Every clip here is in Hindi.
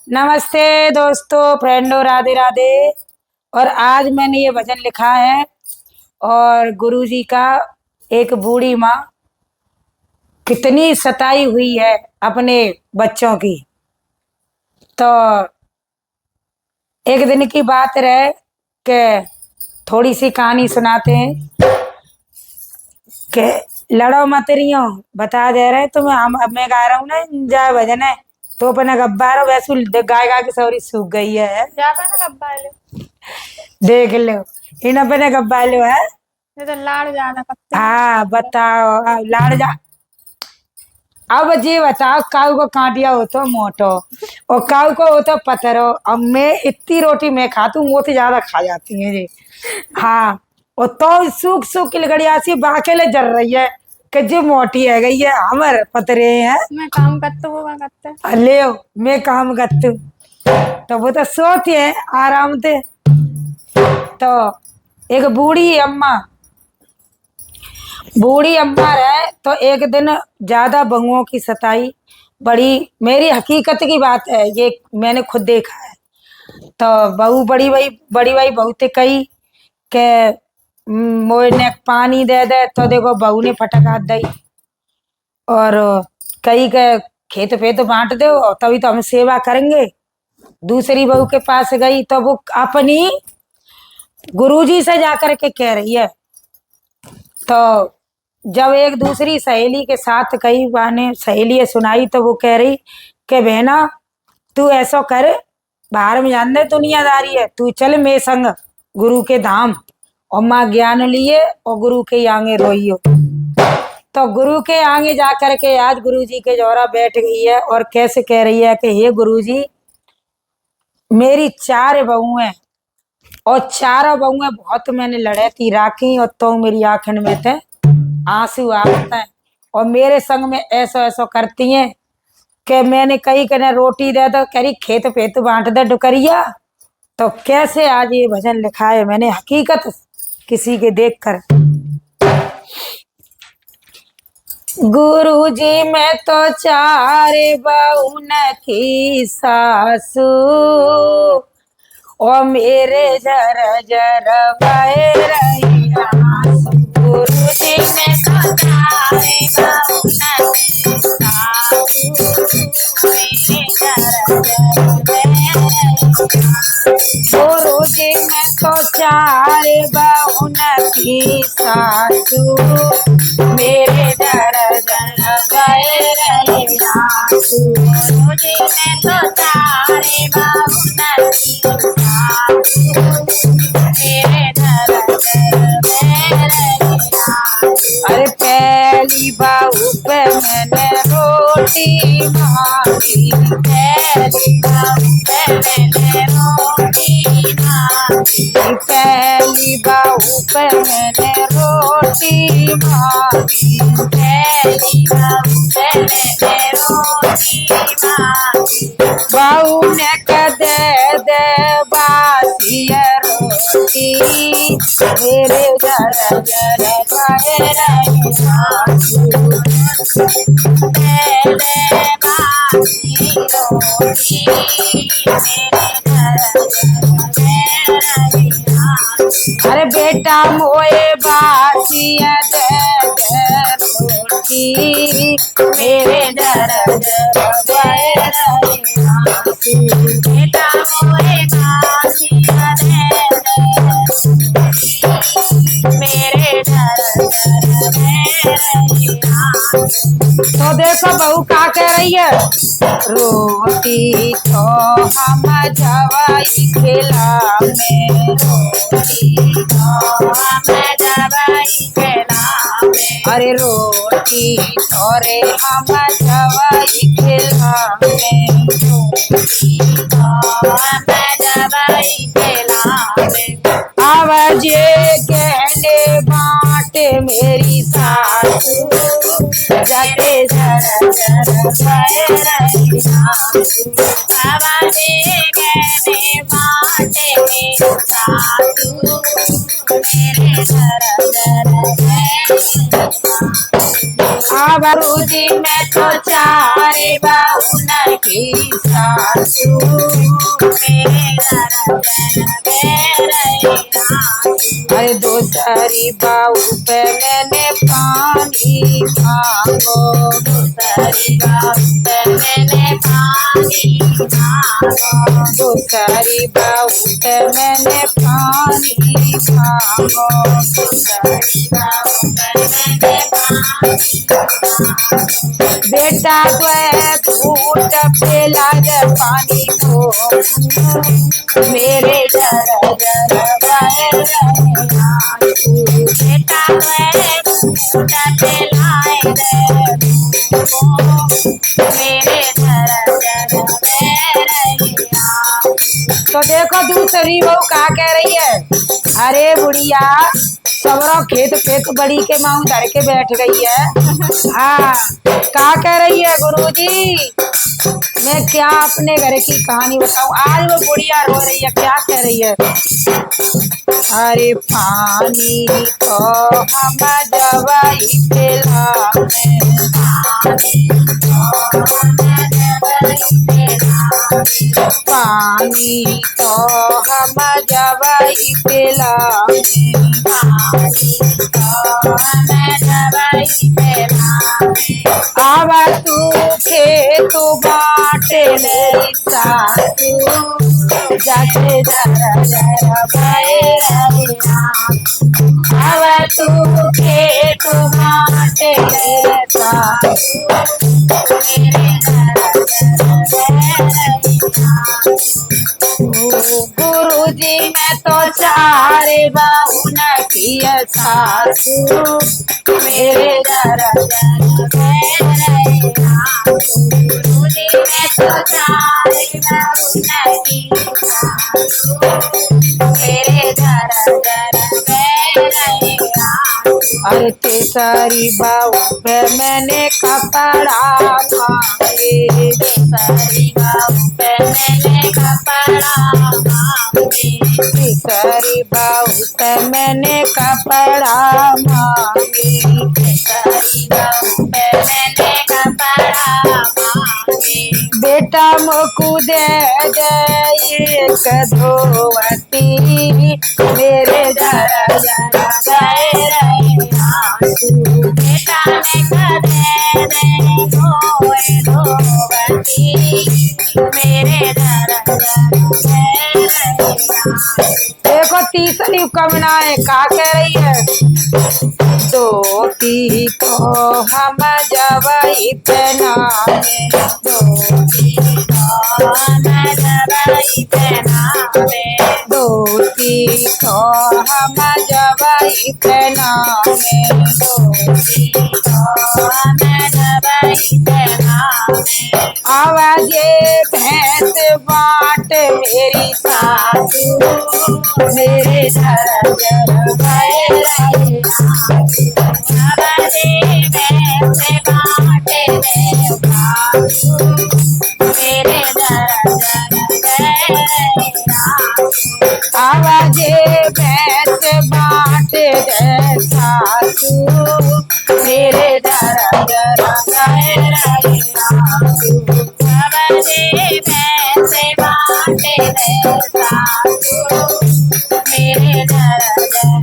नमस्ते दोस्तों, फ्रेंडों, राधे राधे। और आज मैंने ये भजन लिखा है और गुरुजी का। एक बूढ़ी माँ कितनी सताई हुई है अपने बच्चों की। तो एक दिन की बात रहे कि थोड़ी सी कहानी सुनाते हैं कि लड़ो मत रहियो, बता दे रहे तुम्हें। मैं गा रहा हूँ ना, जय भजन है तो अपने गब्बारो वैसे गाय गा के सौरी सूख गई है। देख लो, इन अपने गब्बा लो है। ये तो लाड़ जाना पत्ते। हाँ बताओ, लाड़ जा। अब जी बताओ, काऊ को कांटिया हो तो मोटो और काऊ को हो तो पत्थरो। अब मैं इतनी रोटी मैं खाती हूँ, वो तो ज्यादा खा जाती है जी। हाँ, और तो सूख सूख की लकड़िया सी बाकेले जल रही है कि जी मोटी है गई है, हमर पतरे हैं। मैं काम करते वो क्या करते। ले मैं काम करती हूँ तो वो तो सोती है आराम से। तो एक बूढ़ी अम्मा है। तो एक दिन ज्यादा बहुओं की सताई बड़ी, मेरी हकीकत की बात है, ये मैंने खुद देखा है। तो बड़ी भाई बहुत कही के मोए ने पानी दे दे, तो देखो बहू ने फटका दी और कही के खेत पे तो बांट दो और तभी तो हम सेवा करेंगे। दूसरी बहू के पास गई तो वो अपनी गुरुजी से जाकर के कह रही है। तो जब एक दूसरी सहेली के साथ कई बहाने सहेली सुनाई तो वो कह रही कि बहना तू ऐसा कर, बाहर में जानते दुनियादारी है, तू चल मेरे संग गुरु के धाम और माँ ज्ञान लिए और गुरु के आगे रोइयो। तो गुरु के आगे जाकर के आज गुरु जी के जोरा बैठ गई है और कैसे कह रही है कि हे गुरु जी, मेरी 4 बहू हैं और 4 बहुएं बहुत मैंने लड़े थी राखी, और तो मेरी आंखन में थे आंसू आते हैं और मेरे संग में ऐसा ऐसा करती हैं कि मैंने कही कहने रोटी दे दो, करी खेत पेत बांट दे डुकरिया। तो कैसे आज ये भजन लिखा है मैंने हकीकत किसी के देखकर। गुरु जी में तो 4 बहुन की सासू ओ मेरे जर जर बहे रही आंसू। गुरु जी में तो 4 बहुन की सासू मेरे जर जर बहे रही आंसू। गुरु जी में तो 4 बहुन की सासू मेरे जर जर बहे रही आंसू। गुरु जी में तो 4 बहुन की अरे पहली बहू पे मैंने रोटी मांगी, पहली बहू पे मैंने रोटी मांगी, पहली बहू पे मैंने रोटी मांगी, पहली बहू पे मैंने रोटी मांगी। बहू ने कदे दे बासी रोटी मेरे जर जर बहे रही आंसू। दे दे बासी रोटी मेरे जर जर बहे रही आंसू। अरे बेटा मोए बासी दे दे रोटी मेरे जर जर बहे रही आंसू। बेटा मोए बासी दे दे मेरे जर जर बहे रही आंसू। तो देखो बहू क्या कह रही है, रोटी तो हम जवाई खिलावे, रोटी तो हम जवाई खिलावे, अरे रोटी थोरे हम जवाई खिलावे, रोटी तो हम जवाई खिलावे। आवाज कहने बाटे मेरी सासू जाके जरा जरा बहे रही आंसू। आवाज कहने बाटे मेरी सासू मेरे जरा जरा बहे रही आंसू। गुरु जी में तो 4 बहुन की सासू अरे दूसरी बहू पे मैंने पानी मांगो दूसरी बहू पे मैंने पानी मांगो दूसरी बहू पे मैंने पानी मांगो दूसरी बहू पे मैंने पानी बेटा घूट पे लग पानी को मेरे जर जर बहे आंसू बेटा घूट पे लाए रे मेरे जर जर बहे तो देखो दूसरी बहू क्या कह रही है। अरे बुढ़िया सबरो खेत फेत बड़ी के माऊ धर के बैठ गई है। हाँ क्या कह रही है गुरुजी, मैं क्या अपने घर की कहानी बताऊं। आज वो बुढ़िया रो रही है, क्या कह रही है। अरे पानी तो हम जवाई पिलावे पानी तो हम जवाई पिलावे अब तू खेत बाटे मेरी सासू जाके जरा जरा बहे अब तू खेत बाटे मेरी सासू गुरुजी मैं तो चारे बहू न किया सासू मेरे जरा गुरुजी मैं तो चारे बहू न किया सासू मेरे जरा अरे तेसरी बहू पे मैंने कपड़ा मांगे तेसरी बहू पे मैंने कपड़ा मांगे तेसरी बहू पे मैंने कपड़ा मांगे तेसरी बहू पे मैंने कपड़ा मांगे बेटा मोकू दे एक धोवती मेरे जरा जरा गए बेटा ने कदे दे धोए धोवती मेरे जरा देखो तीसरी कमना है, क्या कह रही है। धोती तो हम जवाई पहनावे धोती तो हम जवाई पहनावे धोती तो हम जवाई पहनावे धोती तो हम जवाई पहनावे आवाजे भैंस बाट मेरी सासू मेरे जर जर बहे आवाजे भैंस बाट मेरी सासू मेरे जर जर बहे आवाजे भैंस बाट सासू मेरे जर जर बहे आवाजे भैंस बाट सासू मेरे जर जर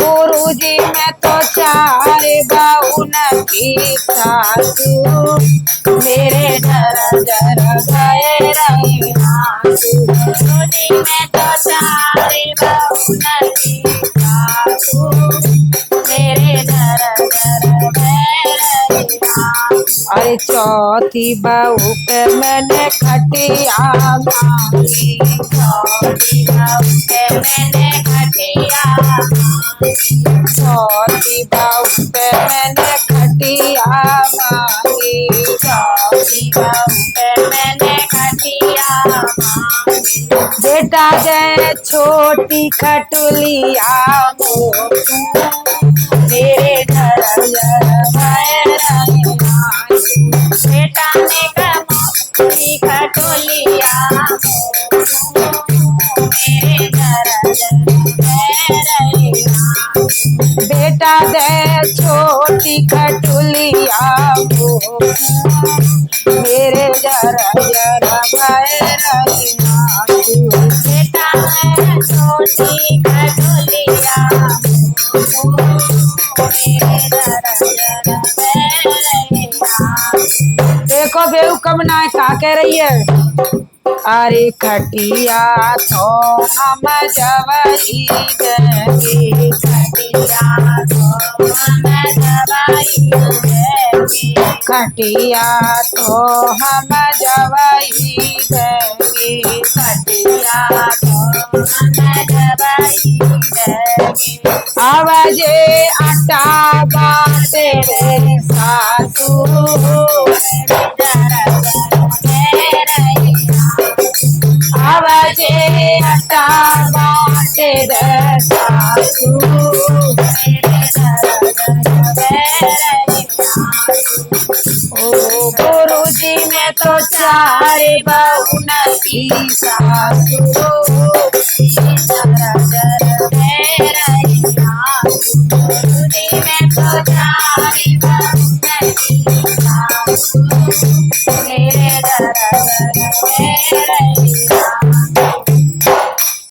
गुरुजी मैं तो चार बहू न की सासू मेरे जर जर गए गुरुजी मैं तो चार बहू न की सासू मेरे जर जर अरे चौथी बहू पे मैंने खटिया मांगी चौथी बहू पे मैंने खटिया चौथी बहू पे मैंने खटिया मांगी चौथी बहू पे मैंने खटिया मांगी बेटा जय छोटी खटुलिया मेरे घर बेटा ने कमोटी खटोलिया मेरे घर बेटा दे छोटी खटुलिया मेरे जरा जरा भैरवी आंसू। बेटा मैं छोटी खटोलिया मेरे जरा जरा मेरे देखो बेहू कब ना है, का कह रही है। अरे खटिया तो हम जवई देंगे, खटिया तो हम दवाई देंगे, खटिया तो हम जवई देंगे। खटिया तो हम दवाई देंगे। आवाजे आटा बाटे रे सासू, आवाजे आटा बाटे रे सासू। ओ गुरुजी में तो चारे बहुन की सासू। मेरे